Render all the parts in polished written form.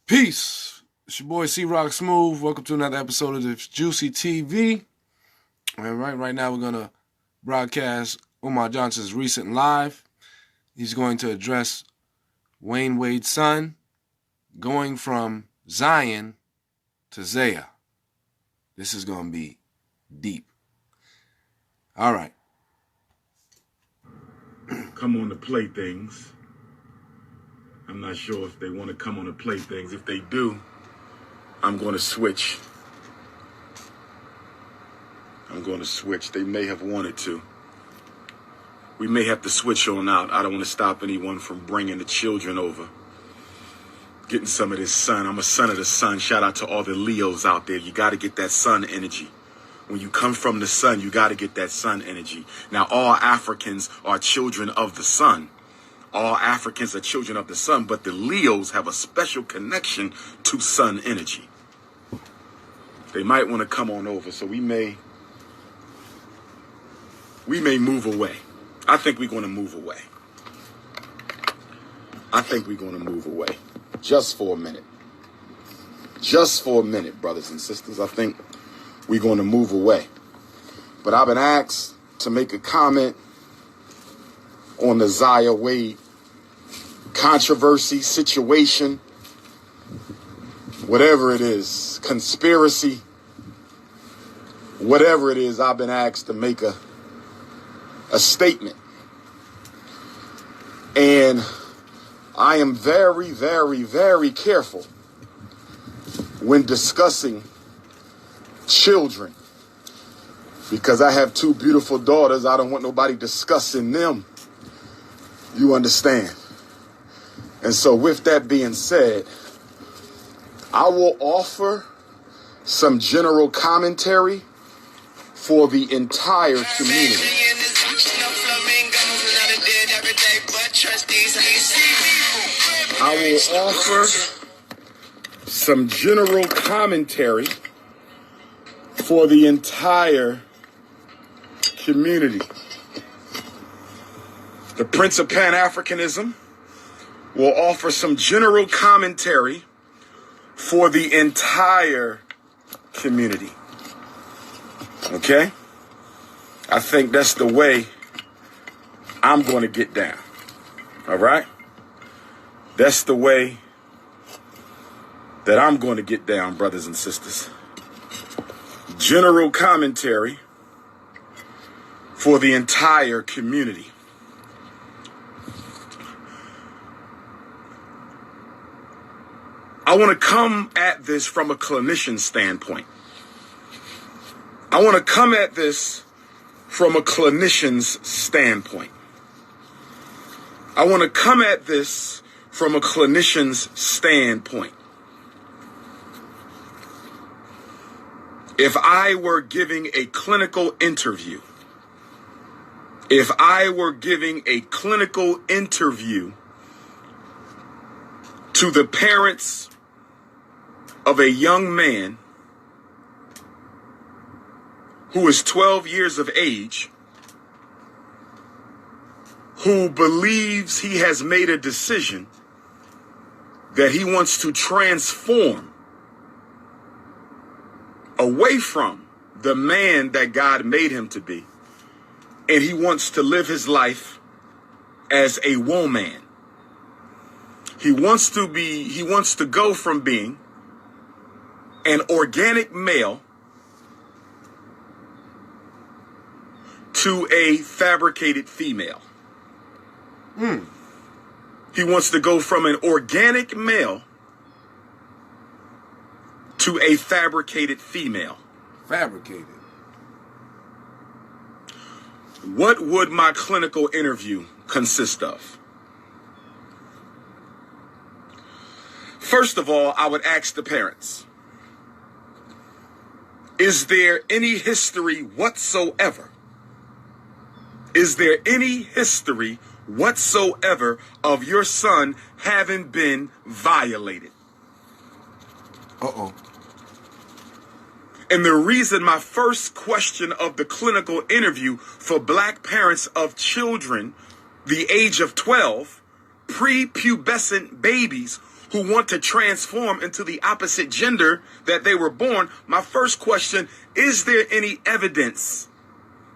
Peace. It's your boy C-Rock Smooth. Welcome to another episode of the Juicy TV. And right now we're going to broadcast Umar Johnson's recent live. He's going to address Dwayne Wade's son going from Zion to Zaya. This is going to be deep. All right. Come on to play things. I'm not sure if they want to come on to play things. If they do, I'm going to switch. They may have wanted to. We may have to switch on out. I don't want to stop anyone from bringing the children over. Getting some of this sun. I'm a son of the sun. Shout out to all the Leos out there. You got to get that sun energy. When you come from the sun, you got to get that sun energy. Now, all Africans are children of the sun. All Africans are children of the sun, but the Leos have a special connection to sun energy. They might want to come on over, so we may move away. I think we're going to move away. Just for a minute. Just for a minute, brothers and sisters. I think we're going to move away. But I've been asked to make a comment on the Zaya Wade controversy, situation, whatever it is, conspiracy, whatever it is. I've been asked to make a statement. And I am very, very, very careful when discussing children, because I have two beautiful daughters. I don't want nobody discussing them. You understand? And so with that being said, I will offer some general commentary for the entire community. I will offer some general commentary for the entire community. The Prince of Pan-Africanism will offer some general commentary for the entire community. Okay? I think that's the way I'm going to get down. All right? That's the way that I'm going to get down, brothers and sisters. General commentary for the entire community. I want to come at this from a clinician standpoint. I want to come at this from a clinician's standpoint. I want to come at this from a clinician's standpoint. If I were giving a clinical interview, to the parents of a young man who is 12 years of age, who believes he has made a decision that he wants to transform away from the man that God made him to be, and he wants to live his life as a woman. He wants to go from being an organic male to a fabricated female. He wants to go from an organic male to a fabricated female. Fabricated. What would my clinical interview consist of? First of all, I would ask the parents, is there any history whatsoever? Is there any history whatsoever of your son having been violated? Uh-oh. And the reason my first question of the clinical interview for black parents of children the age of 12, prepubescent babies who want to transform into the opposite gender that they were born, my first question, is there any evidence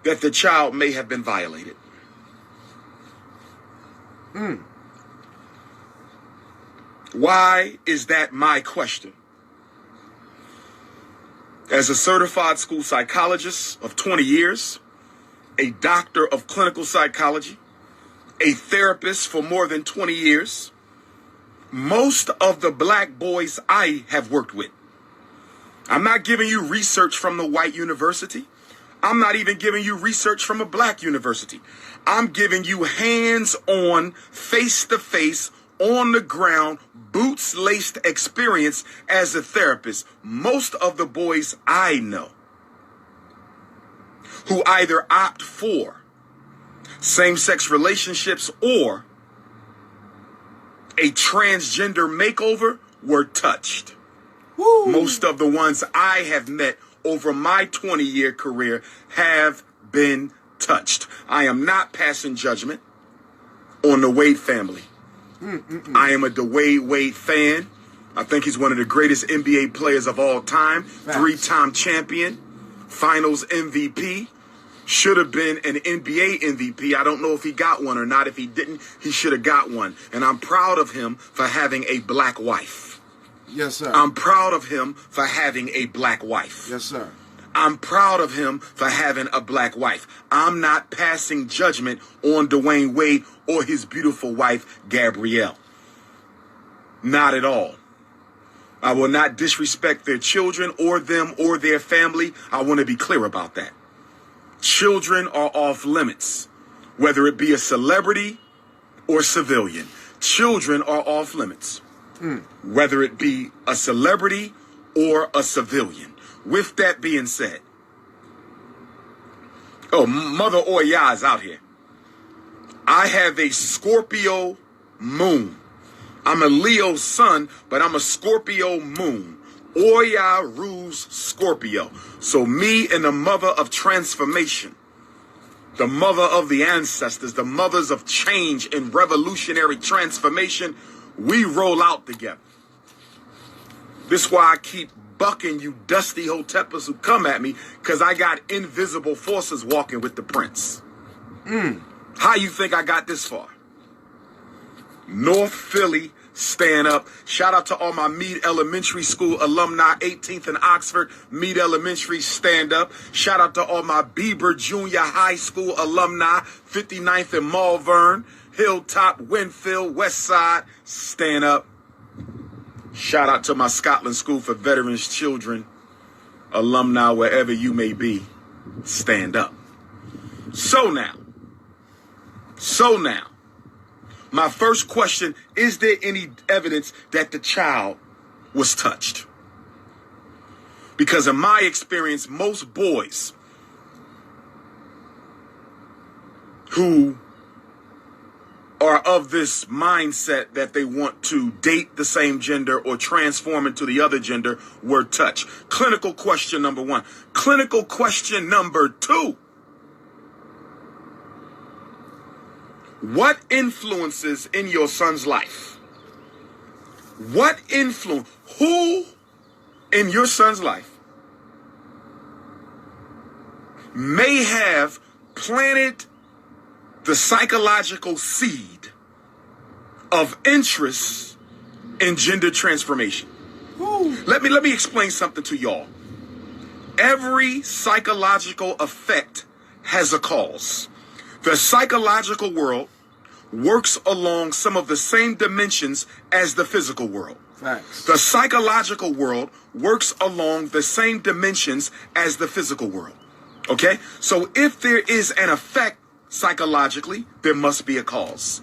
that the child may have been violated? Why is that my question? As a certified school psychologist of 20 years, a doctor of clinical psychology, a therapist for more than 20 years, most of the black boys I have worked with, I'm not giving you research from the white university. I'm not even giving you research from a black university. I'm giving you hands-on, face-to-face, on the ground, boots-laced experience as a therapist. Most of the boys I know who either opt for same-sex relationships or a transgender makeover were touched. Woo. Most of the ones I have met over my 20-year career have been touched. I am not passing judgment on the Wade family. I am a Dwayne Wade fan. I think he's one of the greatest NBA players of all time. Facts. 3-time champion, finals MVP. Should have been an NBA MVP. I don't know if he got one or not. If he didn't, he should have got one. And I'm proud of him for having a black wife. Yes, sir. I'm proud of him for having a black wife. Yes, sir. I'm proud of him for having a black wife. I'm not passing judgment on Dwayne Wade or his beautiful wife, Gabrielle. Not at all. I will not disrespect their children or them or their family. I want to be clear about that. Children are off limits, whether it be a celebrity or civilian. Children are off limits, whether it be a celebrity or a civilian. With that being said, Mother Oya is out here. I have a Scorpio moon. I'm a Leo sun, but I'm a Scorpio moon. Oya rules Scorpio. So me and the mother of transformation, the mother of the ancestors, the mothers of change and revolutionary transformation, we roll out together. This is why I keep bucking you dusty hotepas who come at me, because I got invisible forces walking with the prince. How you think I got this far? North Philly, stand up. Shout out to all my Meade Elementary School alumni, 18th and Oxford, Meade Elementary, stand up. Shout out to all my Bieber Junior High School alumni, 59th and Malvern, Hilltop, Winfield, Westside, stand up. Shout out to my Scotland School for Veterans Children alumni, wherever you may be, stand up. So now, my first question, is there any evidence that the child was touched? Because in my experience, most boys who are of this mindset that they want to date the same gender or transform into the other gender were touched. Clinical question number 1. Clinical question number 2. What influences in your son's life? What influence? Who in your son's life may have planted the psychological seed of interest in gender transformation? Let me explain something to y'all. Every psychological effect has a cause. The psychological world works along some of the same dimensions as the physical world. Facts. The psychological world works along the same dimensions as the physical world. Okay? So if there is an effect psychologically, there must be a cause.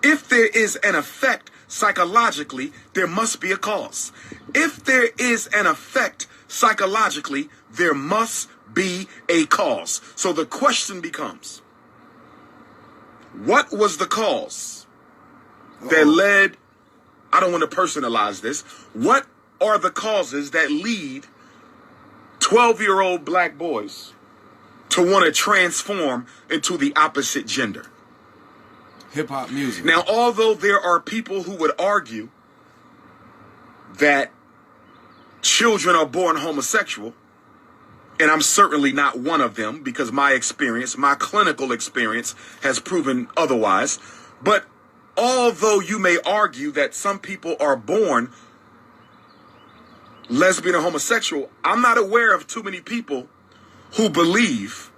If there is an effect psychologically, there must be a cause. If there is an effect psychologically, there must be a cause. So the question becomes, what was the cause that led, I don't want to personalize this, what are the causes that lead 12-year-old black boys to want to transform into the opposite gender? Hip-hop music. Now, although there are people who would argue that children are born homosexual, and I'm certainly not one of them because my experience, my clinical experience, has proven otherwise. But although you may argue that some people are born lesbian or homosexual, I'm not aware of too many people who believe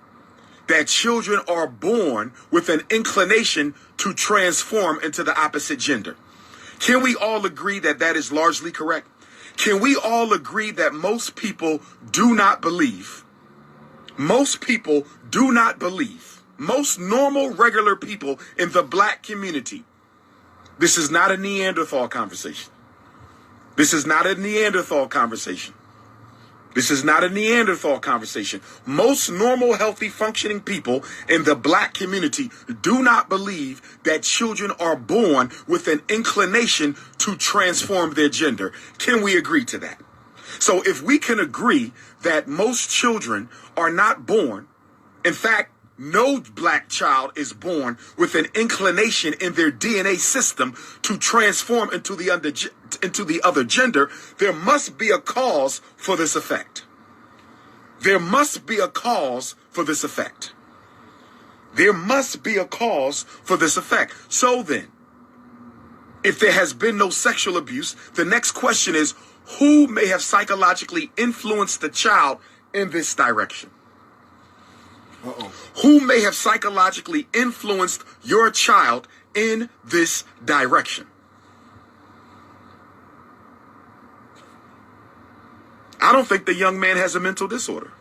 that children are born with an inclination to transform into the opposite gender. Can we all agree that that is largely correct? Can we all agree that most people do not believe? Most people do not believe. Most normal, regular people in the black community. This is not a Neanderthal conversation. This is not a Neanderthal conversation. This is not a Neanderthal conversation. Most normal, healthy, functioning people in the black community do not believe that children are born with an inclination to transform their gender. Can we agree to that? So if we can agree that most children are not born, in fact, no black child is born with an inclination in their DNA system to transform into the other gender, there must be a cause for this effect. There must be a cause for this effect. There must be a cause for this effect. So then, if there has been no sexual abuse, the next question is, who may have psychologically influenced the child in this direction? Who may have psychologically influenced your child in this direction? I don't think the young man has a mental disorder.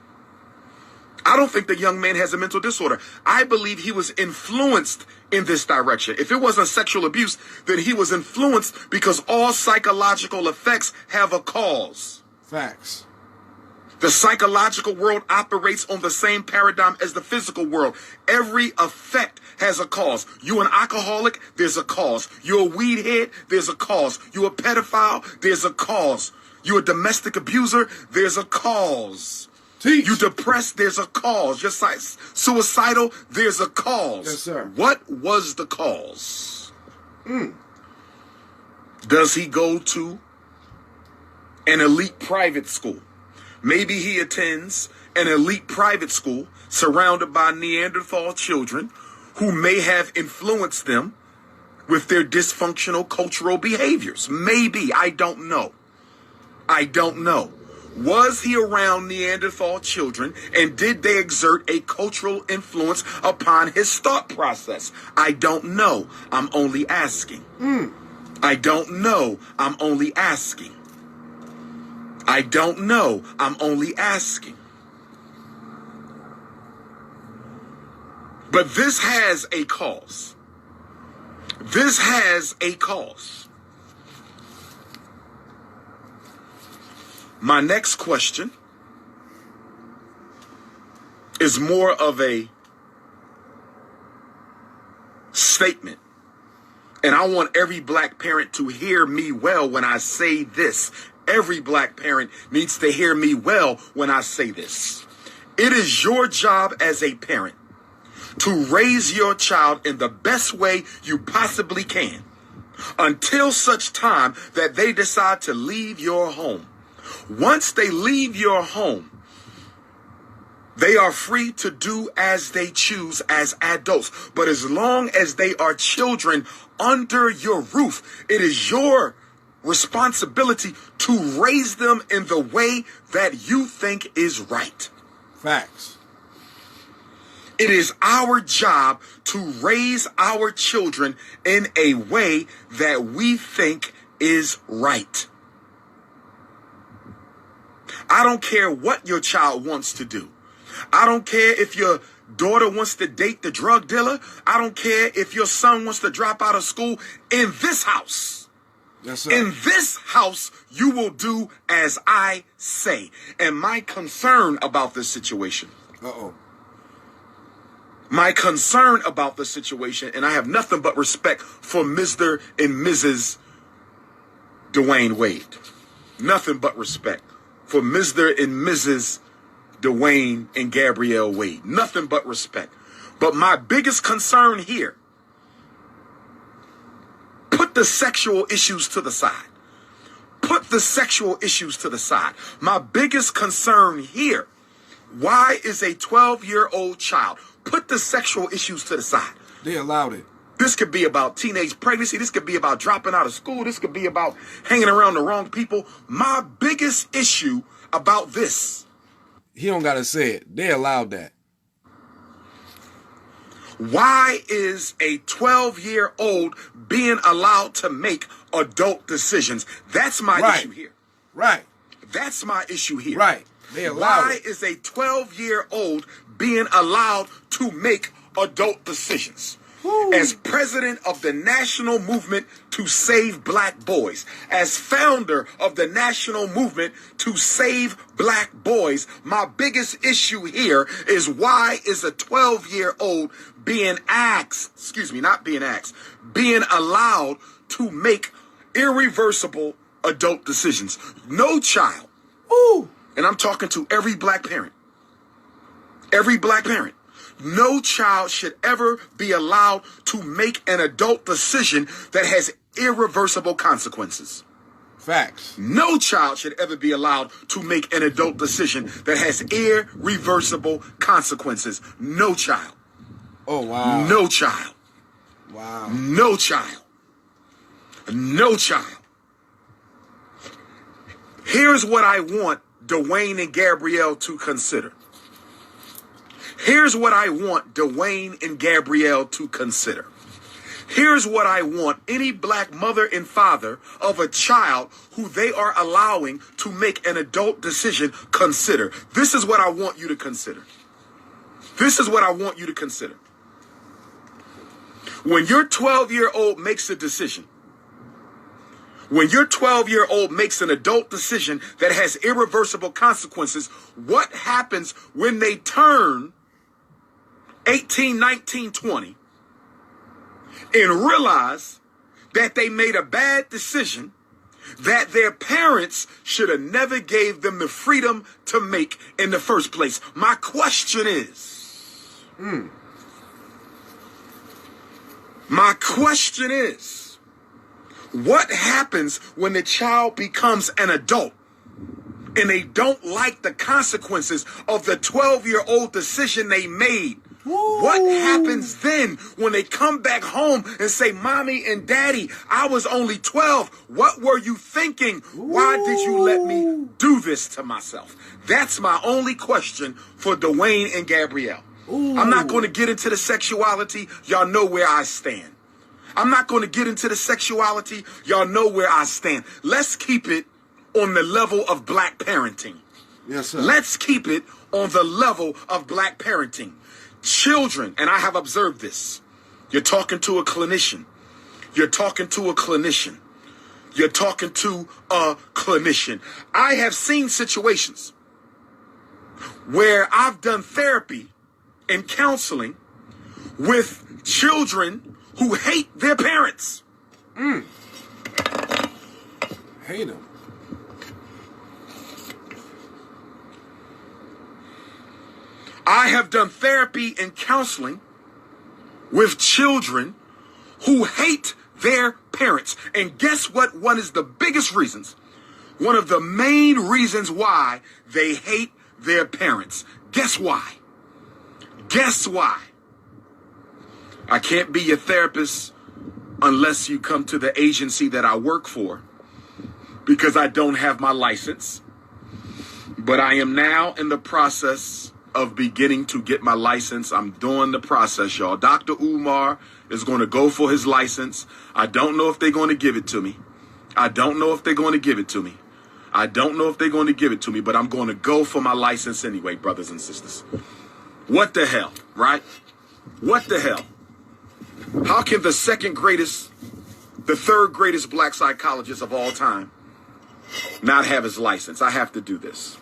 I don't think the young man has a mental disorder. I believe he was influenced in this direction. If it wasn't sexual abuse, then he was influenced because all psychological effects have a cause. Facts. The psychological world operates on the same paradigm as the physical world. Every effect has a cause. You an alcoholic, there's a cause. You're a weed head, there's a cause. You a pedophile, there's a cause. You a domestic abuser, there's a cause. Teach. You depressed, there's a cause. You're suicidal, there's a cause. Yes, sir. What was the cause? Does he go to an elite private school? Maybe he attends an elite private school surrounded by Neanderthal children who may have influenced them with their dysfunctional cultural behaviors. Maybe. I don't know. I don't know. Was he around Neanderthal children and did they exert a cultural influence upon his thought process? I don't know. I'm only asking. I don't know. I'm only asking. I don't know. I'm only asking. But this has a cause. This has a cause. My next question is more of a statement. And I want every black parent to hear me well when I say this. Every black parent needs to hear me well when I say this. It is your job as a parent to raise your child in the best way you possibly can until such time that they decide to leave your home. Once they leave your home, they are free to do as they choose as adults. But as long as they are children under your roof, it is your responsibility to raise them in the way that you think is right. Facts. It is our job to raise our children in a way that we think is right. I don't care what your child wants to do. I don't care if your daughter wants to date the drug dealer. I don't care if your son wants to drop out of school. In this house, yes, sir. In this house, you will do as I say. And my concern about this situation, my concern about the situation, and I have nothing but respect for Mr. and Mrs. Dwayne Wade. Nothing but respect for Mr. and Mrs. Dwayne and Gabrielle Wade. Nothing but respect. But my biggest concern here, put the sexual issues to the side. Put Put the sexual issues to the side. My biggest concern here, why is a 12-year-old child? Put the sexual issues to the side. They allowed it. This could be about teenage pregnancy. This could be about dropping out of school. This could be about hanging around the wrong people. My biggest issue about this. He don't got to say it. They allowed that. Why is a 12-year-old being allowed to make adult decisions? That's my issue here. Right. That's my issue here. Right. They allowed Why is a 12-year-old being allowed to make adult decisions? Woo. As president of the national movement to save black boys, as founder of the national movement to save black boys, my biggest issue here is why is a 12-year-old being being allowed to make irreversible adult decisions? No child. Ooh. And I'm talking to every black parent. Every black parent. No child should ever be allowed to make an adult decision that has irreversible consequences. Facts. No child should ever be allowed to make an adult decision that has irreversible consequences. No child. Oh, wow. No child. Wow. No child. No child. Here's what I want Dwayne and Gabrielle to consider. Here's what I want Dwayne and Gabrielle to consider. Here's what I want any black mother and father of a child who they are allowing to make an adult decision consider. This is what I want you to consider. This is what I want you to consider. When your 12-year-old makes a decision, when your 12-year-old makes an adult decision that has irreversible consequences, what happens when they turn 18, 19, 20 and realize that they made a bad decision that their parents should have never gave them the freedom to make in the first place? My question is, my question is, what happens when the child becomes an adult and they don't like the consequences of the 12-year-old decision they made? Woo. What happens then when they come back home and say, Mommy and Daddy, I was only 12. What were you thinking? Why did you let me do this to myself? That's my only question for Dwayne and Gabrielle. Ooh. I'm not going to get into the sexuality. Y'all know where I stand. I'm not going to get into the sexuality. Y'all know where I stand. Let's keep it on the level of black parenting. Yes, sir. Let's keep it on the level of black parenting. Children, and I have observed this. You're talking to a clinician. You're talking to a clinician. You're talking to a clinician. I have seen situations where I've done therapy and counseling with children who hate their parents. Hate them. I have done therapy and counseling with children who hate their parents. And guess what? One is the biggest reasons. One of the main reasons why they hate their parents. Guess why? Guess why? I can't be your therapist unless you come to the agency that I work for, because I don't have my license. But I am now in the process of beginning to get my license. I'm doing the process, y'all. Dr. Umar is going to go for his license. I don't know if they're going to give it to me. I don't know if they're going to give it to me. I don't know if they're going to give it to me, but I'm going to go for my license anyway, brothers and sisters. What the hell, right? What the hell? How can the third greatest black psychologist of all time not have his license? I have to do this.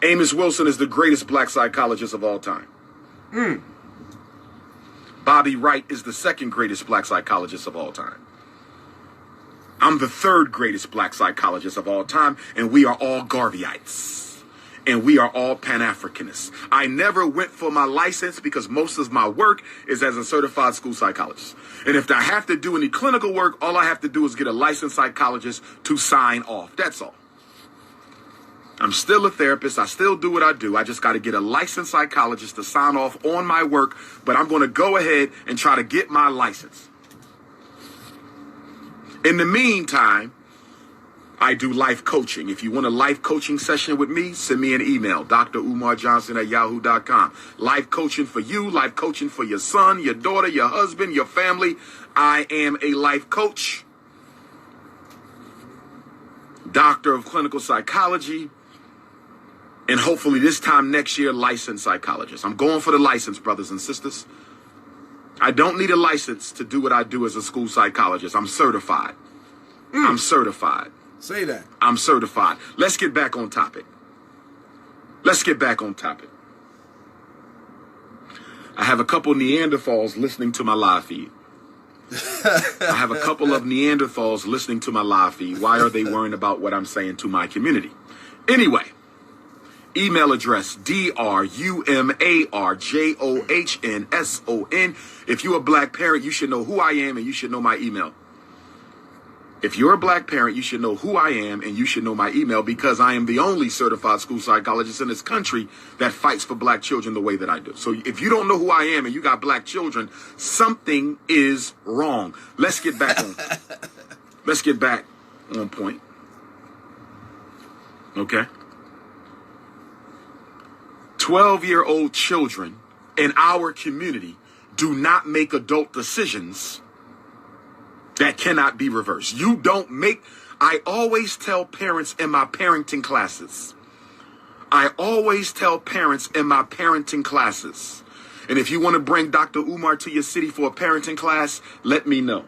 Amos Wilson is the greatest black psychologist of all time. Bobby Wright is the second greatest black psychologist of all time. I'm the third greatest black psychologist of all time, and we are all Garveyites. and we are all Pan-Africanists. I never went for my license because most of my work is as a certified school psychologist. And if I have to do any clinical work, all I have to do is get a licensed psychologist to sign off. That's all. I'm still a therapist. I still do what I do. I just got to get a licensed psychologist to sign off on my work, but I'm going to go ahead and try to get my license. In the meantime, I do life coaching. If you want a life coaching session with me, send me an email, drumarjohnson@yahoo.com. Life coaching for you, life coaching for your son, your daughter, your husband, your family. I am a life coach, doctor of clinical psychology, and hopefully this time next year, licensed psychologist. I'm going for the license, brothers and sisters. I don't need a license to do what I do as a school psychologist. I'm certified. I'm certified. Say that. I'm certified. Let's get back on topic. Let's get back on topic. I have a couple Neanderthals listening to my live feed. I have a couple of Neanderthals listening to my live feed. Why are they worrying about what I'm saying to my community? Anyway, email address, drumarjohnson. If you're a black parent, you should know who I am and you should know my email. If you're a black parent, you should know who I am and you should know my email because I am the only certified school psychologist in this country that fights for black children the way that I do. So if you don't know who I am and you got black children, something is wrong. Let's get back on. Let's get back on point. Okay. 12-year-old children in our community do not make adult decisions that cannot be reversed. You don't make, I always tell parents in my parenting classes, and if you want to bring Dr. Umar to your city for a parenting class, let me know.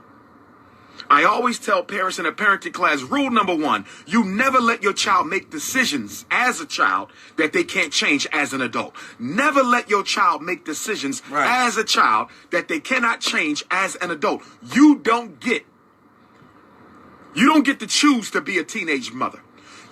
I always tell parents in a parenting class, rule number 1, you never let your child make decisions as a child that they can't change as an adult. Never let your child make decisions as a child that they cannot change as an adult. You don't get to choose to be a teenage mother.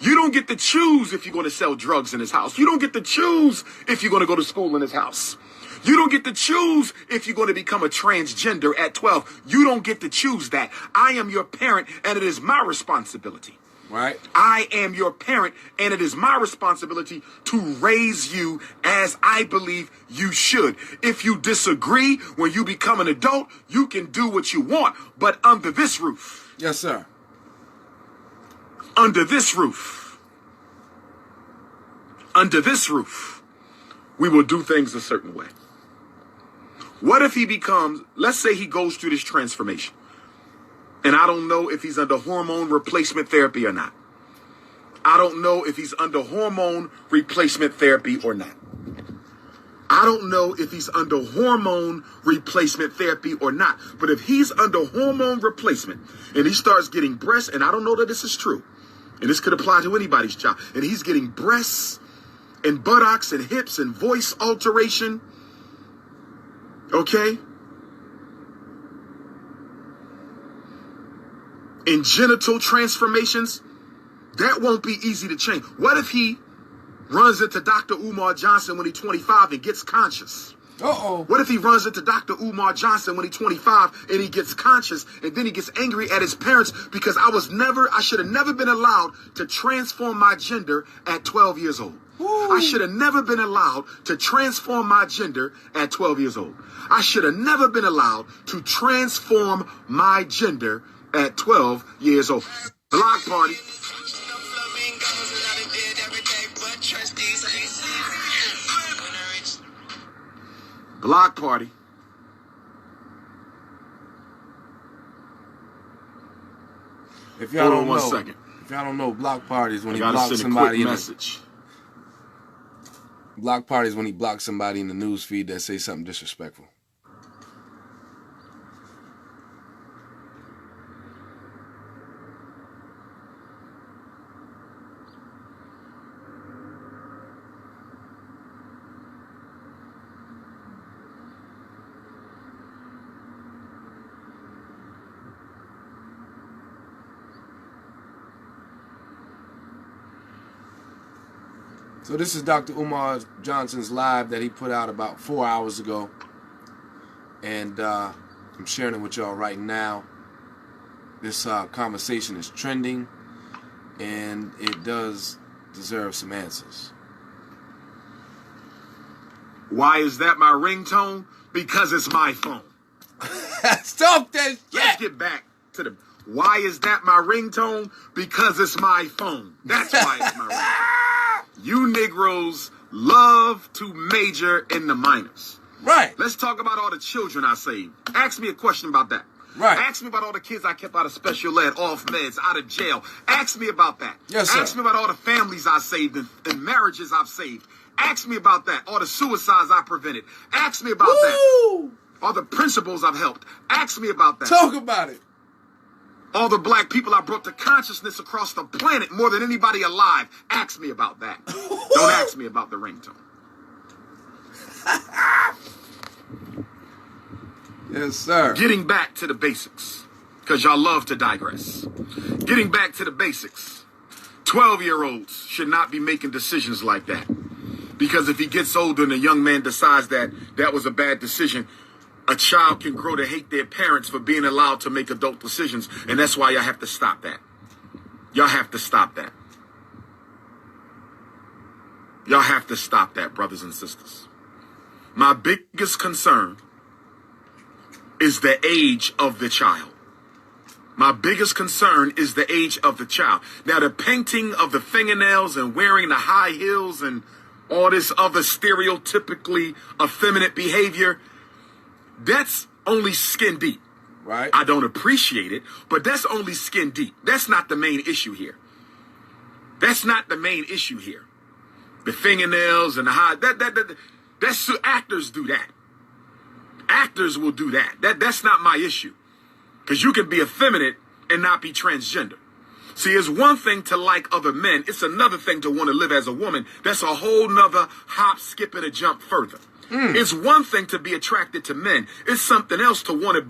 You don't get to choose if you're going to sell drugs in his house. You don't get to choose if you're going to go to school in his house. You don't get to choose if you're going to become a transgender at 12. You don't get to choose that. I am your parent, and it is my responsibility. Right. I am your parent, and it is my responsibility to raise you as I believe you should. If you disagree when you become an adult, you can do what you want, but under this roof. Yes, sir. Under this roof. Under this roof, we will do things a certain way. What if he becomes, let's say he goes through this transformation, and I don't know if he's under hormone replacement therapy or not. I don't know if he's under hormone replacement therapy or not. I don't know if he's under hormone replacement therapy or not. But if he's under hormone replacement and he starts getting breasts, and I don't know that this is true, and this could apply to anybody's child, and he's getting breasts and buttocks and hips and voice alteration, okay? And genital transformations, that won't be easy to change. What if he runs into Dr. Umar Johnson when he's 25 and gets conscious? Uh-oh. What if he runs into Dr. Umar Johnson when he's 25 and he gets conscious and then he gets angry at his parents because I should have never been allowed to transform my gender at 12 years old. Ooh. I should have never been allowed to transform my gender at 12 years old. I should have never been allowed to transform my gender at 12 years old. Block party. Block party. If y'all don't know, one second. If y'all don't know, block parties when I he gotta blocks send a somebody quick in message. block parties when he blocks somebody in the news feed that say something disrespectful. So this is Dr. Umar Johnson's live that he put out about 4 hours ago. And I'm sharing it with y'all right now. This conversation is trending, and it does deserve some answers. Why is that my ringtone? Because it's my phone. Stop that shit! Let's get back to the... Why is that my ringtone? Because it's my phone. That's why it's my ringtone. You Negroes love to major in the minors. Right. Let's talk about all the children I saved. Ask me a question about that. Right. Ask me about all the kids I kept out of special ed, off meds, out of jail. Ask me about that. Yes, sir. Ask me about all the families I saved and marriages I've saved. Ask me about that. All the suicides I prevented. Ask me about that. All the principles I've helped. Ask me about that. Talk about it. All the black people I brought to consciousness across the planet more than anybody alive. Ask me about that. Don't ask me about the ringtone. Yes, sir. Getting back to the basics, because y'all love to digress. Getting back to the basics. 12-year-olds should not be making decisions like that. Because if he gets older and a young man decides that that was a bad decision, a child can grow to hate their parents for being allowed to make adult decisions. And that's why y'all have to stop that. Y'all have to stop that. Y'all have to stop that, brothers and sisters. My biggest concern is the age of the child. My biggest concern is the age of the child. Now, the painting of the fingernails and wearing the high heels and all this other stereotypically effeminate behavior, that's only skin deep. Right. I don't appreciate it, but that's only skin deep. That's not the main issue here. That's not the main issue here. The fingernails and the high, that's actors do that. Actors will do that. That's not my issue. Because you can be effeminate and not be transgender. See, it's one thing to like other men. It's another thing to want to live as a woman. That's a whole nother hop, skip, and a jump further. It's one thing to be attracted to men. It's something else to want to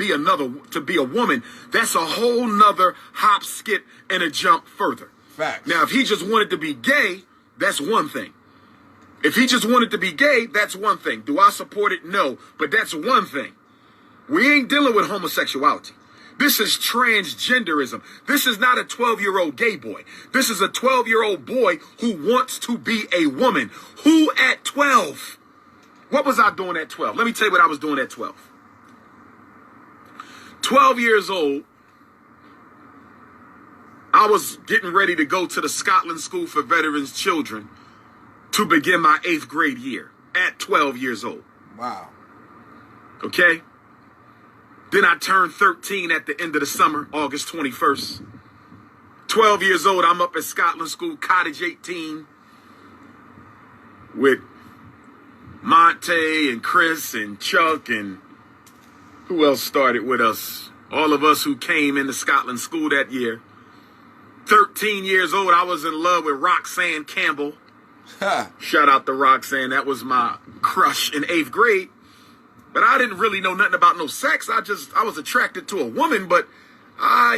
be a woman. That's a whole nother hop, skip, and a jump further. Facts. Now, if he just wanted to be gay, that's one thing. If he just wanted to be gay, that's one thing. Do I support it? No. But that's one thing. We ain't dealing with homosexuality. This is transgenderism. This is not a 12-year-old gay boy. This is a 12-year-old boy who wants to be a woman. Who at 12? What was I doing at 12? Let me tell you what I was doing at 12. 12 years old, I was getting ready to go to the Scotland School for Veterans Children to begin my 8th grade year at 12 years old. Wow. Okay? Then I turned 13 at the end of the summer, August 21st. 12 years old, I'm up at Scotland School, Cottage 18, with Monte and Chris and Chuck and who else started with us? All of us who came into Scotland School that year. 13 years old, I was in love with Roxanne Campbell. Shout out to Roxanne. That was my crush in 8th grade. But I didn't really know nothing about no sex. I was attracted to a woman, but I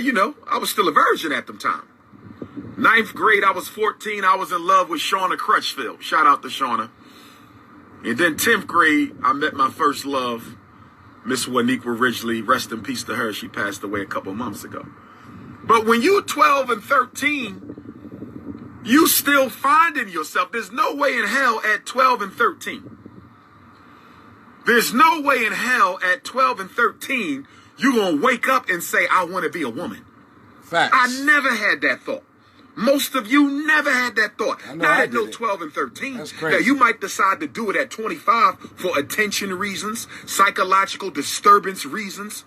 was still a virgin at the time. 9th grade, I was 14. I was in love with Shauna Crutchfield. Shout out to Shauna. And then 10th grade, I met my first love, Miss Waniqua Ridgely. Rest in peace to her. She passed away a couple months ago. But when you 12 and 13, you still finding yourself. There's no way in hell at 12 and 13. There's no way in hell at 12 and 13 you're going to wake up and say, I want to be a woman. Facts. I never had that thought. Most of you never had that thought. Not at no 12 and 13. That's crazy. Now, you might decide to do it at 25 for attention reasons, psychological disturbance reasons,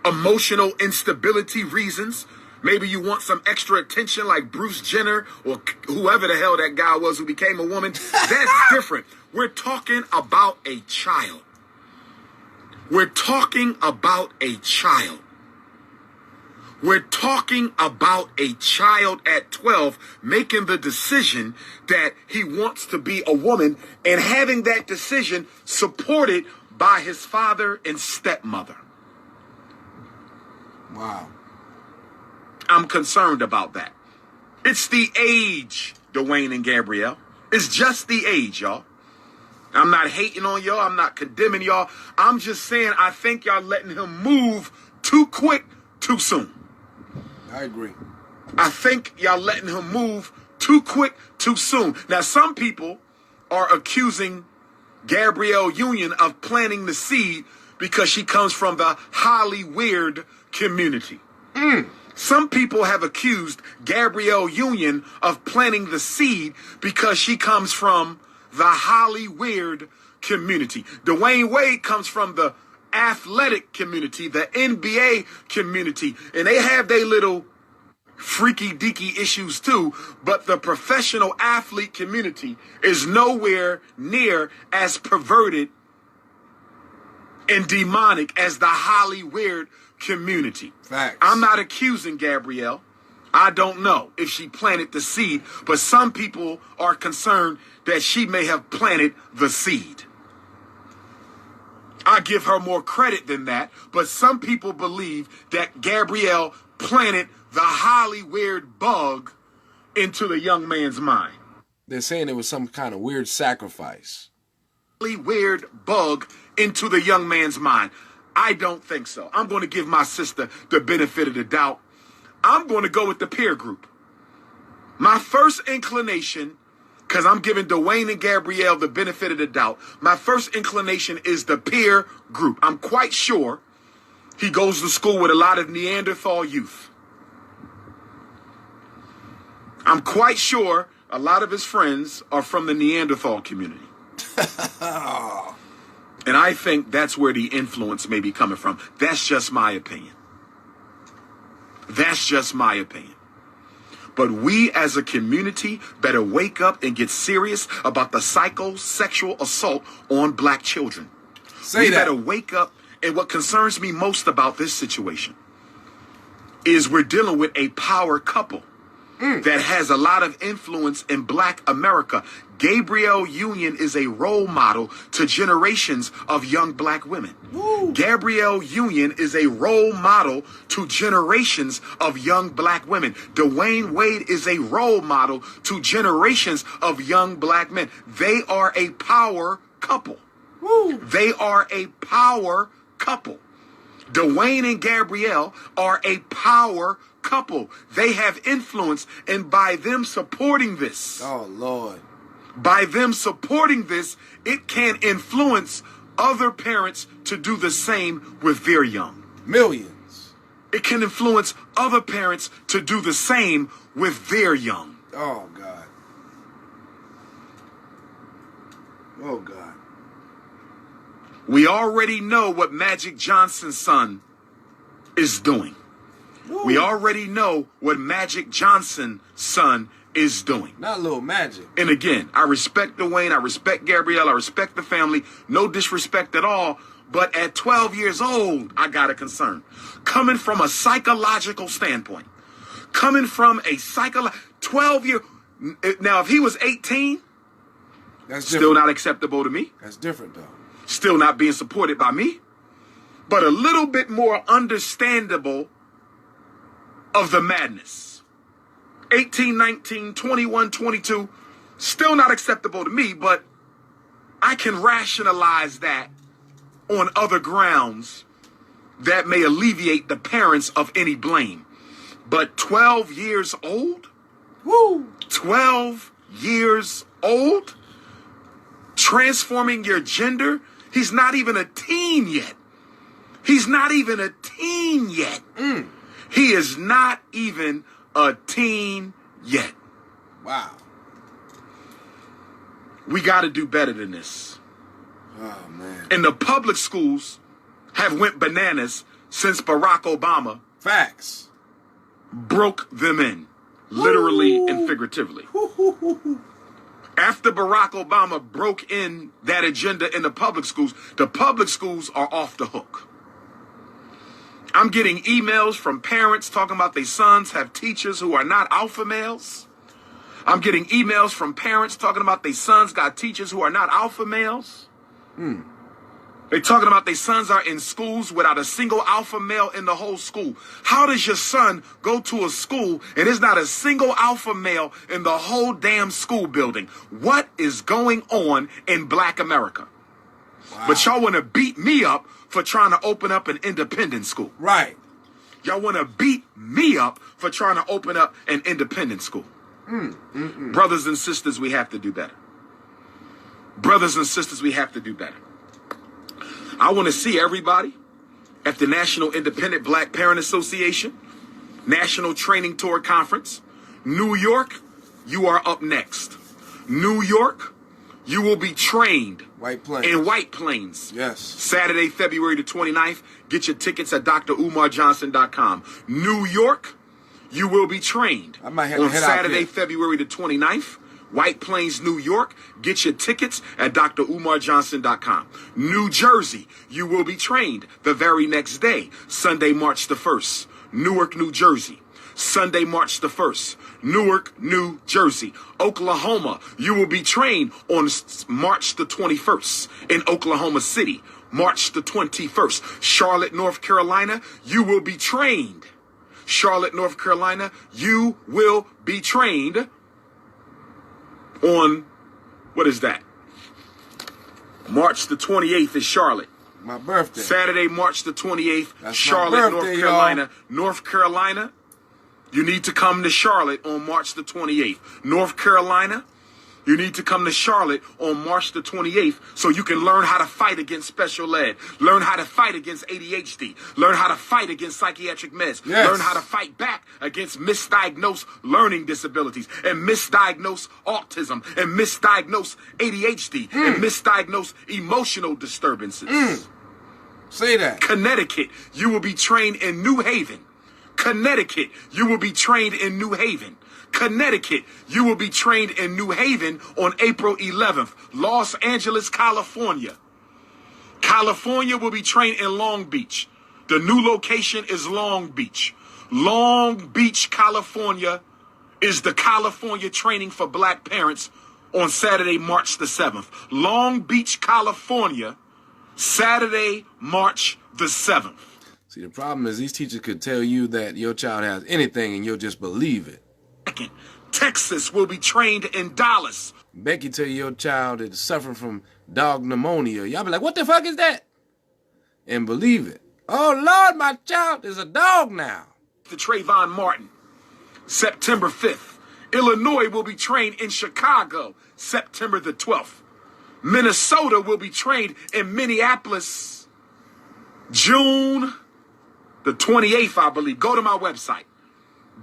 emotional instability reasons. Maybe you want some extra attention like Bruce Jenner or whoever the hell that guy was who became a woman. That's different. We're talking about a child. We're talking about a child. We're talking about a child at 12 making the decision that he wants to be a woman and having that decision supported by his father and stepmother. Wow. I'm concerned about that. It's the age, Dwayne and Gabrielle. It's just the age, y'all. I'm not hating on y'all. I'm not condemning y'all. I'm just saying I think y'all letting him move too quick, too soon. I agree. I think y'all letting him move too quick, too soon. Now, some people are accusing Gabrielle Union of planting the seed because she comes from the highly weird community. Some people have accused Gabrielle Union of planting the seed because she comes from the highly weird community. Dwayne Wade comes from the athletic community, the NBA community, and they have their little freaky deaky issues too, but the professional athlete community is nowhere near as perverted and demonic as the highly weird community. Facts. I'm not accusing Gabrielle. I don't know if she planted the seed, but some people are concerned that she may have planted the seed. I give her more credit than that, but some people believe that Gabrielle planted the highly weird bug into the young man's mind. They're saying it was some kind of weird sacrifice. Weird bug into the young man's mind. I don't think so. I'm going to give my sister the benefit of the doubt. I'm going to go with the peer group. My first inclination, because I'm giving Dwayne and Gabrielle the benefit of the doubt, my first inclination is the peer group. I'm quite sure he goes to school with a lot of Neanderthal youth. I'm quite sure a lot of his friends are from the Neanderthal community. And I think that's where the influence may be coming from. That's just my opinion. That's just my opinion. But we as a community better wake up and get serious about the psychosexual assault on black children. We better wake up. And what concerns me most about this situation is we're dealing with a power couple that has a lot of influence in black America. Gabrielle Union is a role model to generations of young black women. Woo. Gabrielle Union is a role model to generations of young black women. Dwayne Wade is a role model to generations of young black men. They are a power couple. Woo. They are a power couple. Dwayne and Gabrielle are a power couple. They have influence, and by them supporting this, oh Lord, by them supporting this, it can influence other parents to do the same with their young. Millions. It can influence other parents to do the same with their young. Oh God. Oh God. We already know what Magic Johnson's son is doing. Ooh. We already know what Magic Johnson's son is doing. Not little Magic. And again, I respect Dwayne, I respect Gabrielle, I respect the family. No disrespect at all. But at 12 years old, I got a concern. Coming from a psychological standpoint. Coming from a 12-year... Now, if he was 18, that's still not acceptable to me. That's different, though. Still not being supported by me. But a little bit more understandable of the madness. 18, 19, 21, 22, still not acceptable to me, but I can rationalize that on other grounds that may alleviate the parents of any blame. But 12 years old? Woo! 12 years old? Transforming your gender? He's not even a teen yet. He's not even a teen yet. He is not even a teen yet. Wow. We got to do better than this. Oh, man. And the public schools have went bananas since Barack Obama. Facts. Broke them in. Literally and figuratively. After Barack Obama broke in that agenda in the public schools are off the hook. I'm getting emails from parents talking about their sons have teachers who are not alpha males. I'm getting emails from parents talking about their sons got teachers who are not alpha males. And They talking about their sons are in schools without a single alpha male in the whole school. How does your son go to a school and there's not a single alpha male in the whole damn school building? What is going on in Black America? Wow. But y'all want to beat me up for trying to open up an independent school. Right. Y'all want to beat me up for trying to open up an independent school. Brothers and sisters, we have to do better. Brothers and sisters, we have to do better. I want to see everybody at the National Independent Black Parent Association National Training Tour Conference. New York, you are up next. New York, you will be trained in White Plains. Yes. Saturday, February the 29th. Get your tickets at DrUmarJohnson.com. New York, you will be trained on Saturday, February the 29th. White Plains, New York. Get your tickets at DrUmarJohnson.com. New Jersey, you will be trained the very next day, Sunday, March the 1st. Newark, New Jersey. Sunday, March the 1st. Newark, New Jersey. Oklahoma, you will be trained on March the 21st in Oklahoma City. March the 21st. Charlotte, North Carolina, you will be trained. Charlotte, North Carolina, you will be trained on, what is that? March the 28th is Charlotte. My birthday. Saturday, March the 28th, That's Charlotte, birthday, North Carolina. y'all. North Carolina, you need to come to Charlotte on March the 28th. North Carolina, you need to come to Charlotte on March the 28th so you can learn how to fight against special ed, learn how to fight against ADHD, learn how to fight against psychiatric meds, learn how to fight back against misdiagnosed learning disabilities and misdiagnosed autism and misdiagnosed ADHD and misdiagnosed emotional disturbances. Say that. Connecticut, you will be trained in New Haven. Connecticut, you will be trained in New Haven. Connecticut, you will be trained in New Haven on April 11th. Los Angeles, California. California will be trained in Long Beach. The new location is Long Beach. Long Beach, California is the California training for Black parents on Saturday, March the 7th. Long Beach, California, Saturday, March the 7th. See, the problem is these teachers could tell you that your child has anything and you'll just believe it. Texas will be trained in Dallas. Becky tell your child is suffering from dog pneumonia. Y'all be like, what the fuck is that? And believe it. Oh, Lord, my child is a dog now. To Trayvon Martin, September 5th. Illinois will be trained in Chicago, September the 12th. Minnesota will be trained in Minneapolis, June the 28th, I believe. Go to my website.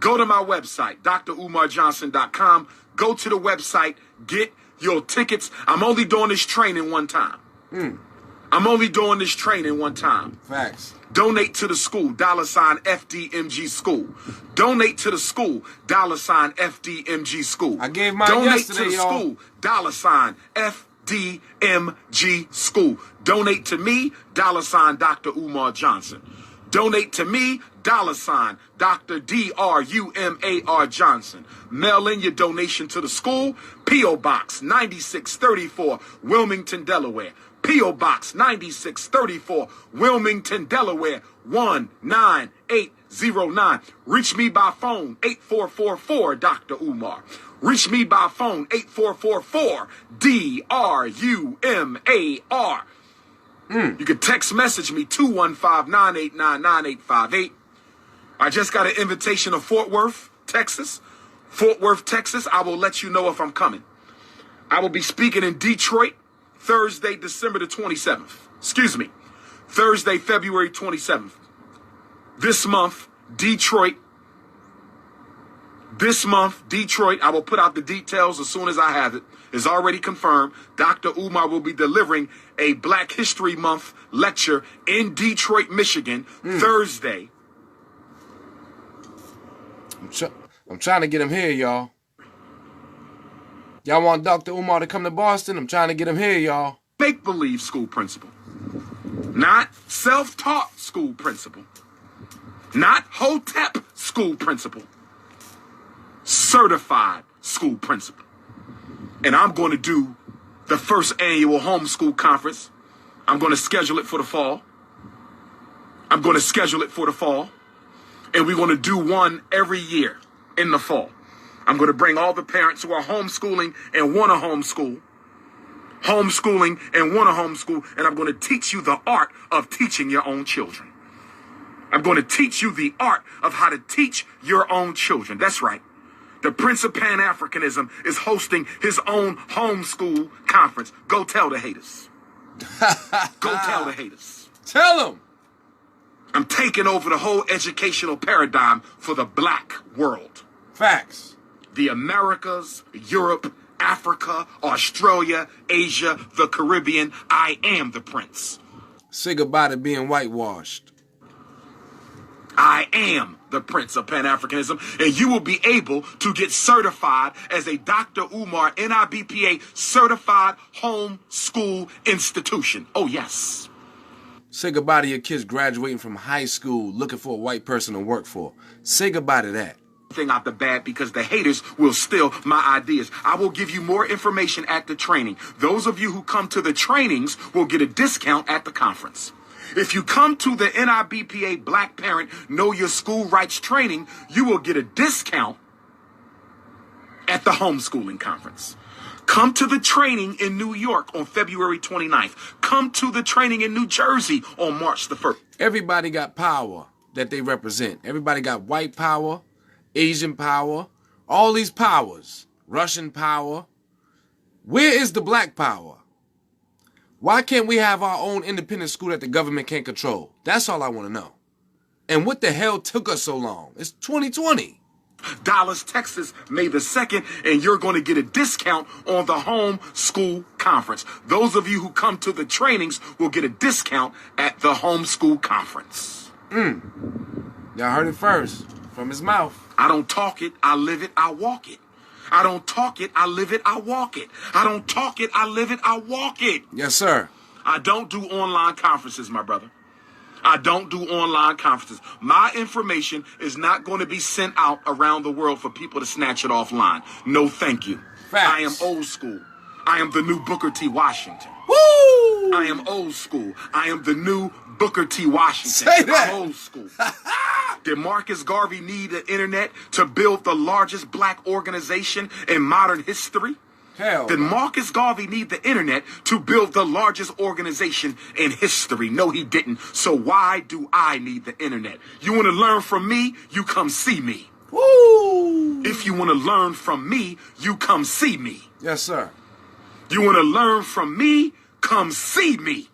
Go to my website, DrUmarJohnson.com. Go to the website, get your tickets. I'm only doing this training one time. I'm only doing this training one time. Facts. Donate to the school, $FDMG school. Donate to the school, $FDMG school. I gave mine Donate yesterday, to the y'all. school, $FDMG school. Donate to me, Dr. Umar Johnson. Donate to me, Dr. DRUMAR Johnson. Mail in your donation to the school. P.O. Box 9634, Wilmington, Delaware. P.O. Box 9634, Wilmington, Delaware, 19809. Reach me by phone, 8444, Dr. Umar. Reach me by phone, 8444, DRUMAR. You can text message me, 215-989-9858. I just got an invitation to Fort Worth, Texas. Fort Worth, Texas. I will let you know if I'm coming. I will be speaking in Detroit Thursday, December the 27th. Excuse me. Thursday, February 27th. This month, Detroit. I will put out the details as soon as I have it. It's already confirmed. Dr. Umar will be delivering a Black History Month lecture in Detroit, Michigan, Thursday. I'm trying to get him here, y'all. Y'all want Dr. Umar to come to Boston? I'm trying to get him here, y'all. Make-believe school principal. Not self-taught school principal. Not Hotep school principal. Certified school principal. And I'm going to do the first annual homeschool conference I'm going to schedule it for the fall. I'm going to schedule it for the fall. And we're going to do one every year in the fall. I'm going to bring all the parents who are homeschooling and want to homeschool. Homeschooling and want to homeschool. And I'm going to teach you the art of teaching your own children. I'm going to teach you the art of how to teach your own children. That's right. The Prince of Pan-Africanism is hosting his own homeschool conference. Go tell the haters. Go tell the haters. Tell them. I'm taking over the whole educational paradigm for the black world. Facts. The Americas, Europe, Africa, Australia, Asia, the Caribbean. I am the prince. Say goodbye to being whitewashed. I am the Prince of Pan-Africanism, and you will be able to get certified as a Dr. Umar NIBPA certified homeschool institution. Oh, yes. Say goodbye to your kids graduating from high school looking for a white person to work for. Say goodbye to that. Thing out the bad because the haters will steal my ideas. I will give you more information at the training. Those of you who come to the trainings will get a discount at the conference. If you come to the NIBPA Black Parent Know Your School Rights training, you will get a discount at the homeschooling conference. Come to the training in New York on February 29th. Come to the training in New Jersey on March the 1st. Everybody got power that they represent. Everybody got white power, Asian power, all these powers, Russian power. Where is the black power? Why can't we have our own independent school that the government can't control? That's all I want to know. And what the hell took us so long? It's 2020. Dallas, Texas, May the 2nd, and you're going to get a discount on the home school conference. Those of you who come to the trainings will get a discount at the homeschool conference. Y'all heard it first from his mouth. I don't talk it, I live it, I walk it. I don't talk it, I live it, I walk it. I don't talk it, I live it, I walk it. Yes, sir. I don't do online conferences, my brother. I don't do online conferences. My information is not going to be sent out around the world for people to snatch it offline. No, thank you. Facts. I am old school. I am the new Booker T. Washington. Woo! I am old school. I am the new Booker T. Washington. Say that. I'm old school. Did Marcus Garvey need the internet to build the largest black organization in modern history? Hell. Did Marcus Garvey need the internet to build the largest organization in history? No, he didn't. So why do I need the internet? You want to learn from me? You come see me. Woo! If you want to learn from me, you come see me. Yes, sir. You want to learn from me? Come see me.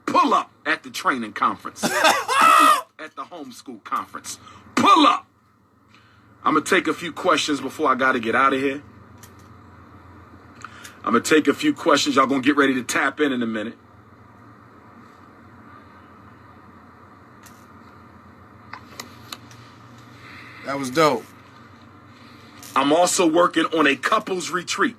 Pull up at the training conference. Pull up at the homeschool conference. Pull up. I'm going to take a few questions before I got to get out of here. I'm going to take a few questions. Y'all going to get ready to tap in a minute. That was dope. I'm also working on a couples retreat.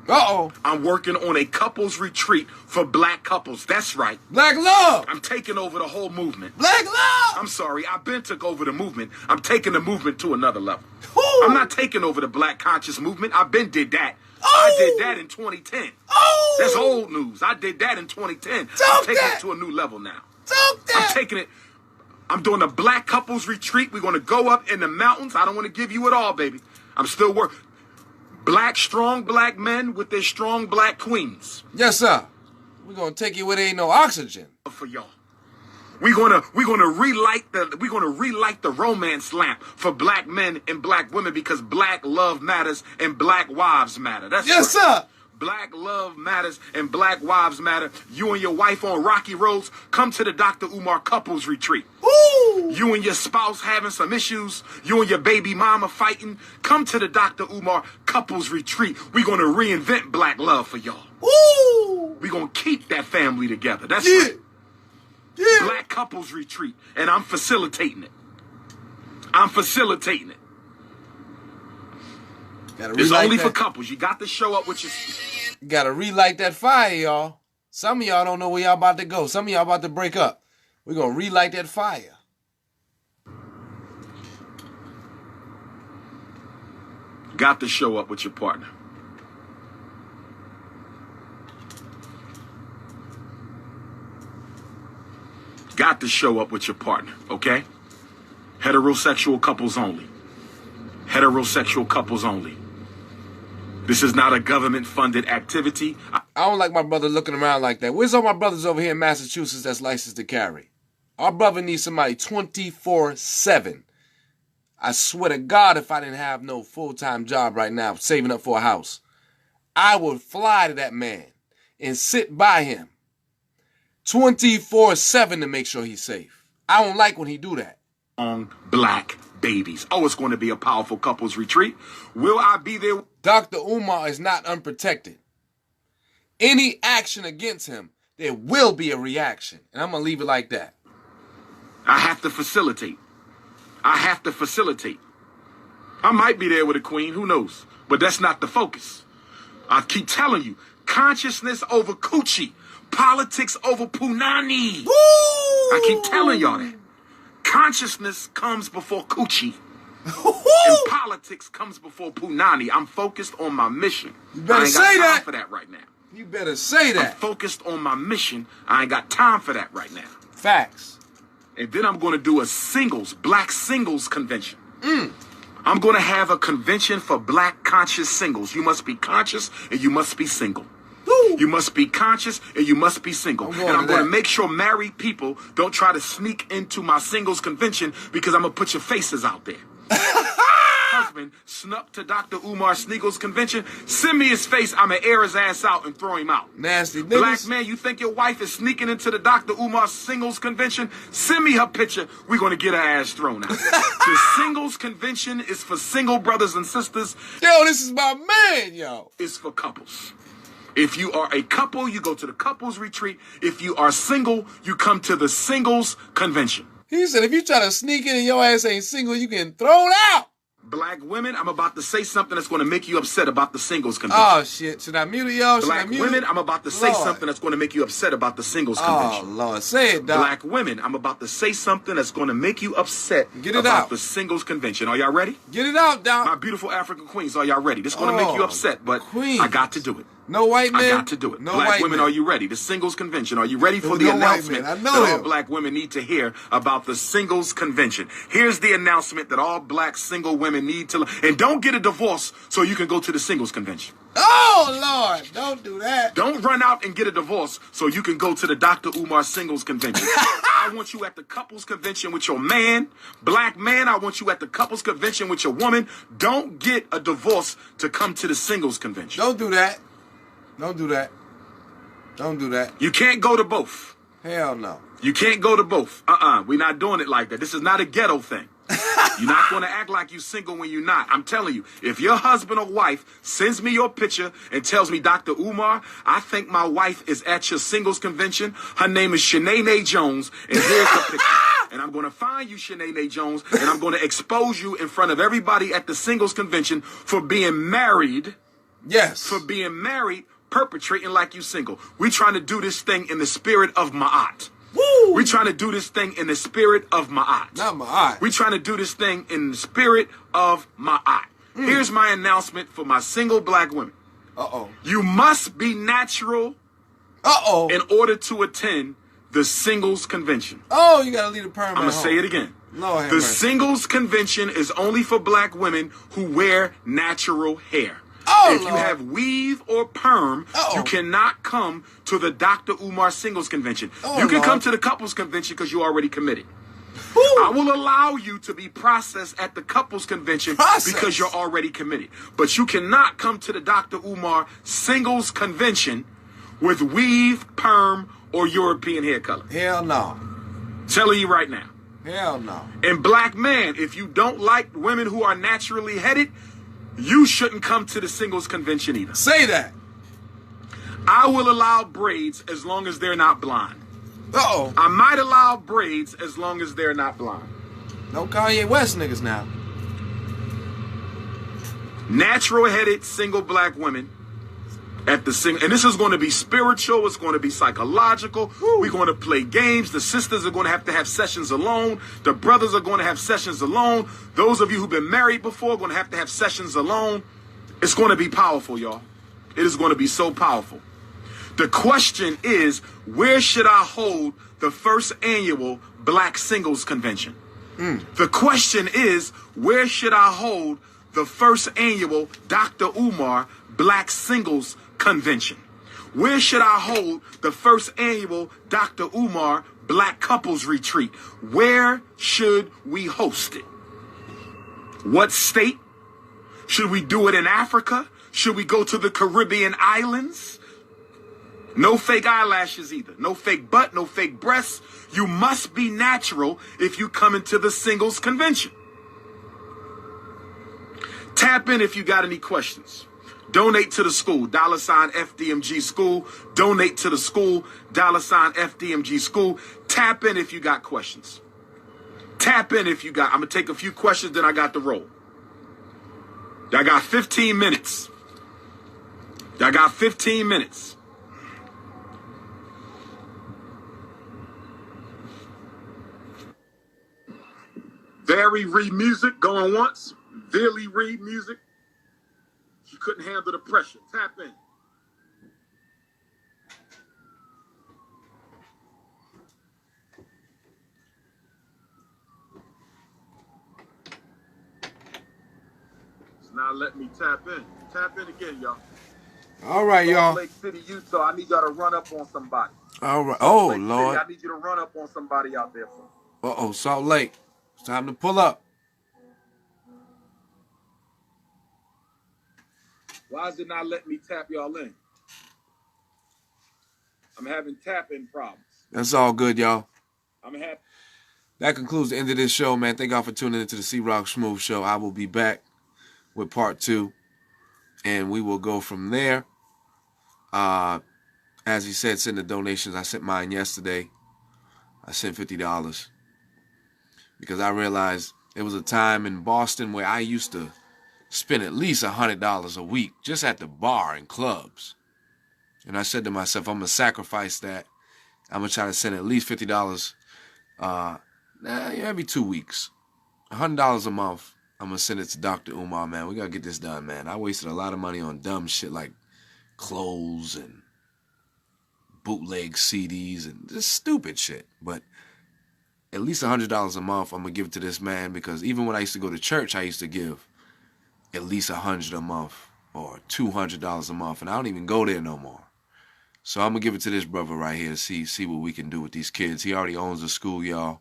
Uh-oh. I'm working on a couples retreat for black couples. That's right. Black love. I'm taking over the whole movement. Black love. I'm sorry. I've been took over the movement. I'm taking the movement to another level. Woo. I'm not taking over the black conscious movement. I've been did that. Oh. I did that in 2010. Oh. That's old news. I did that in 2010. Talk I'm taking that. it to a new level now. Talk that. I'm taking it. I'm doing a black couples retreat. We're going to go up in the mountains. I don't want to give you it all, baby. I'm still working. Black, strong black men with their strong black queens. Yes, sir. We're gonna take you where there ain't no oxygen. For y'all. We're gonna relight the romance lamp for black men and black women because black love matters and black wives matter. That's yes, right. sir. Black love matters and black wives matter. You and your wife on rocky roads, come to the Dr. Umar couples retreat. Woo! You and your spouse having some issues, you and your baby mama fighting, come to the Dr. Umar couples retreat. We're going to reinvent black love for y'all. Woo! We're going to keep that family together. That's yeah. right. Yeah. Black couples retreat, and I'm facilitating it. I'm facilitating it. It's only for couples. You got to show up with your... You got to relight that fire, y'all. Some of y'all don't know where y'all about to go. Some of y'all about to break up. We're going to relight that fire. Got to show up with your partner. got to show up with your partner, okay? Heterosexual couples only. Heterosexual couples only. This is not a government-funded activity. I don't like my brother looking around like that. Where's all my brothers over here in Massachusetts that's licensed to carry? Our brother needs somebody 24/7. I swear to God, if I didn't have no full-time job right now, saving up for a house, I would fly to that man and sit by him 24/7 to make sure he's safe. I don't like when he do that. Black babies. Oh, it's going to be a powerful couples retreat. Will I be there? Dr. Umar is not unprotected. Any action against him, there will be a reaction. And I'm going to leave it like that. I have to facilitate. I have to facilitate. I might be there with a queen, who knows? But that's not the focus. I keep telling you, consciousness over coochie, politics over punani. Woo! I keep telling y'all that. Consciousness comes before coochie. And politics comes before punani. I'm focused on my mission. You better I ain't got say time that. for that right now. You better say I'm that. focused on my mission. I ain't got time for that right now. Facts. And then I'm going to do a black singles convention. I'm going to have a convention for black conscious singles. You must be conscious and you must be single. Woo! You must be conscious and you must be single. I'm going to make sure married people don't try to sneak into my singles convention because I'm going to put your faces out there. Husband snuck to Dr. Umar Sneagle's convention. Send me his face. I'm going to air his ass out and throw him out. Nasty niggas. Black man, you think your wife is sneaking into the Dr. Umar Singles convention? Send me her picture. We're going to get her ass thrown out. The singles convention is for single brothers and sisters. Yo, this is my man, yo. It's for couples. If you are a couple, you go to the couples retreat. If you are single, you come to the singles convention. He said if you try to sneak in and your ass ain't single, you getting thrown out. Black women, I'm about to say something that's going to make you upset about the singles convention. Oh, shit. Should I mute it, y'all? Black women, I'm about to say something that's going to make you upset about the singles convention. Oh, Lord. Say it, dog. Black women, I'm about to say something that's going to make you upset about the singles convention. Are y'all ready? Get it out, dog. My beautiful African queens, are y'all ready? This is going to make you upset, but queens. I got to do it. No white men? I got to do it. No black white women, men. are you ready? The singles convention. Are you ready for the No announcement white men. I know that all them. black women need to hear about the singles convention? Here's the announcement that all black single women need to... And don't get a divorce so you can go to the singles convention. Oh, Lord. Don't do that. Don't run out and get a divorce so you can go to the Dr. Umar Singles Convention. I want you at the couples convention with your man. Black man, I want you at the couples convention with your woman. Don't get a divorce to come to the singles convention. Don't do that. Don't do that. Don't do that. You can't go to both. Hell no. You can't go to both. We're not doing it like that. This is not a ghetto thing. You're not going to act like you're single when you're not. I'm telling you, if your husband or wife sends me your picture and tells me, Dr. Umar, I think my wife is at your singles convention. Her name is Shanae Jones, and here's her picture. And I'm going to find you, Shanae Jones, and I'm going to expose you in front of everybody at the singles convention for being married. Yes. For being married, perpetrating like you single. We're trying to do this thing in the spirit of Ma'at. Woo! We're trying to do this thing in the spirit of Ma'at. Not Ma'at. We're trying to do this thing in the spirit of Ma'at. Here's my announcement for my single black women. Uh-oh. You must be natural in order to attend the singles convention. Oh, you got to leave the perm. I'm going to say it again. Lord have the mercy. singles convention is only for black women who wear natural hair. Oh, if you Lord. have weave or perm, you cannot come to the Dr. Umar Singles Convention. You can come to the couples convention because you're already committed. Woo. I will allow you to be processed at the couples convention because you're already committed. But you cannot come to the Dr. Umar Singles Convention with weave, perm, or European hair color. Hell no. Telling you right now. Hell no. And black man, if you don't like women who are naturally headed, you shouldn't come to the singles convention either. Say that. I will allow braids as long as they're not blonde. Uh-oh. I might allow braids as long as they're not blonde. No Kanye West niggas now. Natural-headed single black women at the sing, and this is going to be spiritual. It's going to be psychological. We're going to play games. The sisters are going to have sessions alone. The brothers are going to have sessions alone. Those of you who've been married before are going to have sessions alone. It's going to be powerful, y'all. It is going to be so powerful. The question is, where should I hold the first annual Black Singles Convention? The question is, where should I hold the first annual Dr. Umar Black Singles Convention? Where should I hold the first annual Dr. Umar Black Couples Retreat? Where should we host it? What state? Should we do it in Africa? Should we go to the Caribbean islands? No fake eyelashes either. No fake butt, no fake breasts. You must be natural if you come into the singles convention. Tap in if you got any questions. Donate to the school, $FDMG school. Donate to the school, $FDMG school. Tap in if you got questions. Tap in if you got. I'm going to take a few questions, then I got the roll. I got 15 minutes. I got 15 minutes. Very Reed music going once. Billy Reed music. She couldn't handle the pressure. Tap in. It's not letting me tap in. Tap in again, y'all. All right, y'all. Lake City, Utah. I need y'all to run up on somebody. All right. Oh, Lake Lord. City, I need you to run up on somebody out there for me. Uh-oh, Salt Lake. It's time to pull up. Why is it not letting me tap y'all in? I'm having tap-in problems. That's all good, y'all. I'm happy. That concludes the end of this show, man. Thank y'all for tuning into the C-Rock Smooth Show. I will be back with part 2, and we will go from there. As he said, send the donations. I sent mine yesterday. I sent $50 because I realized there was a time in Boston where I used to spend at least $100 a week just at the bar and clubs. And I said to myself, I'm going to sacrifice that. I'm going to try to send at least $50 every 2 weeks. $100 a month. I'm going to send it to Dr. Umar, man. We got to get this done, man. I wasted a lot of money on dumb shit like clothes and bootleg CDs and just stupid shit. But at least $100 a month, I'm going to give it to this man, because even when I used to go to church, I used to give at least $100 a month or $200 a month, and I don't even go there no more. So I'm going to give it to this brother right here to see what we can do with these kids. He already owns the school, y'all.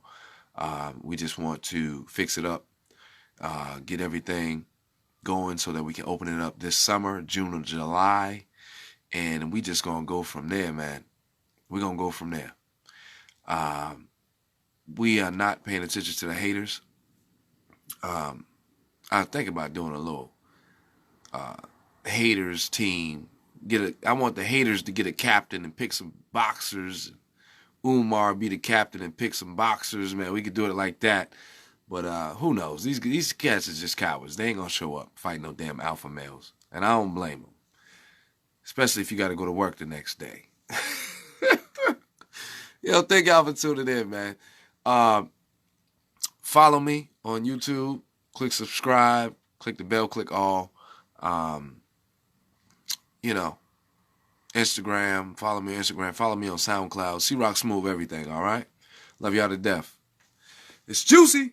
We just want to fix it up, get everything going so that we can open it up this summer, June or July, and we just going to go from there, man. We're going to go from there. We are not paying attention to the haters. I think about doing a little haters team. I want the haters to get a captain and pick some boxers. Umar be the captain and pick some boxers, man. We could do it like that. But who knows? These cats are just cowards. They ain't gonna show up fighting no damn alpha males, and I don't blame them. Especially if you got to go to work the next day. Yo, thank y'all for tuning in, man. Follow me on YouTube. Click subscribe. Click the bell. Click all. Instagram. Follow me on Instagram. Follow me on SoundCloud. C-Rock Smooth everything, all right? Love y'all to death. It's juicy.